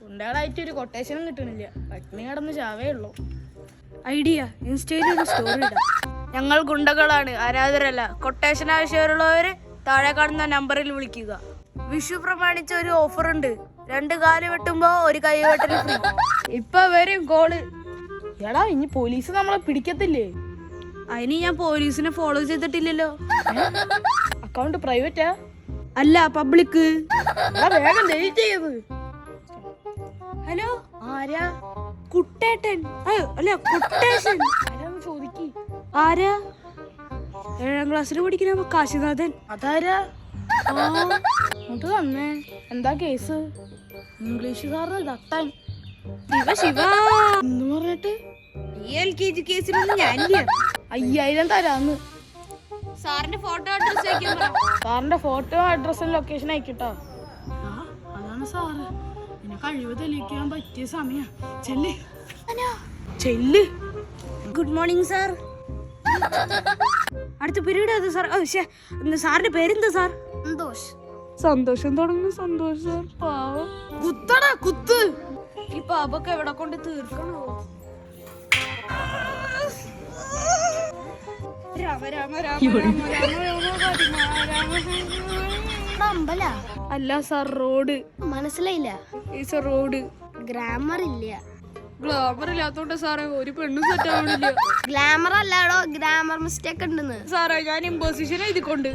ഗുണ്ടകളായിട്ട് ഒരു കൊട്ടേഷനും കിട്ടണില്ല. പട്ടിണി കിടന്ന് ചാവേ ഉള്ളൂ. ഐഡിയ, ഇൻസ്റ്റയിൽ ഒരു സ്റ്റോറി ഇടാം. ഞങ്ങൾ ഗുണ്ടകളാണ്, അനാഥരല്ല. കൊട്ടേഷൻ ആവശ്യമുള്ളവര് താഴെ കാണുന്ന നമ്പറിൽ വിളിക്കുക. വിഷു പ്രമാണിച്ച ഒരു ഓഫർ ഉണ്ട്. 2 കാല് വെട്ടുമ്പോ 1 കൈ വെട്ടല് ഫ്രീ. ഇപ്പൊ വരും കോള്. എടാ, ഇനി പോലീസ് നമ്മളെ പിടിക്കത്തില്ലേ? അതിന് ഞാൻ പോലീസിനെ ഫോളോ ചെയ്തിട്ടില്ലല്ലോ. അക്കൗണ്ട് പ്രൈവറ്റാ? അല്ല, പബ്ലിക്. വേഗം ഡിലീറ്റ് ചെയ്ത്. ഹലോ, ആരാ? കുട്ടേട്ടൻ. അല്ല, കുട്ടേഷൻ. ആരാന്ന് ചോദിക്ക്. ആരാ? 7ാം ക്ലാസ്സിൽ പഠിക്കുന്ന കാശിനാഥൻ. അതാരാ? അങ്ങോട്ട് തന്നെ. എന്താ കേസ്? ഇംഗ്ലീഷുകാരുടെ ദത്താൻ. ശിവ എന്ന് പറഞ്ഞിട്ട് ഈ LKG കേസിലൊന്നും ഞാനില്ല. 5000 തരാന്ന്. സാറിന്റെ ഫോട്ടോ അഡ്രസ് അയക്കാൻ പറ. സാറിന്റെ ഫോട്ടോ അഡ്രസ്സും ലൊക്കേഷൻ അയക്കട്ടോ. അതാണ് സാറ്. പിന്നെ കഴിവ് തെളിയിക്കാൻ പറ്റിയ സമയം. ചെല്ല്. Good morning sir. അടുത്ത പീരീഡ് അത് സാർ. സാറിന്റെ പേരെന്താ സാർ? സന്തോഷ്. സന്തോഷം തുടങ്ങുന്നു. സന്തോഷ് സാർ പാവം. കുത്തടാ, കുത്ത്. ഈ പാപൊക്കെ എവിടെ കൊണ്ട് തീർക്കണോ? രാമ രാമ രാമ രാമ അമ്പല അല്ല സാർ, റോഡ്. മനസ്സിലായില്ല. Is road. ഗ്രാമർ ഇല്ല. ഗ്ലാമർ ഇല്ലാത്തോണ്ട് സാറേ ഒരു പെണ്ണും സെറ്റ് ആവണില്ല. ഗ്ലാമർ അല്ലാടോ, ഗ്രാമർ മിസ്റ്റേക്ക് ഉണ്ടെന്ന്. സാറേ ഞാൻ ഇമ്പോസിഷൻ എഴുതിക്കൊണ്ട്.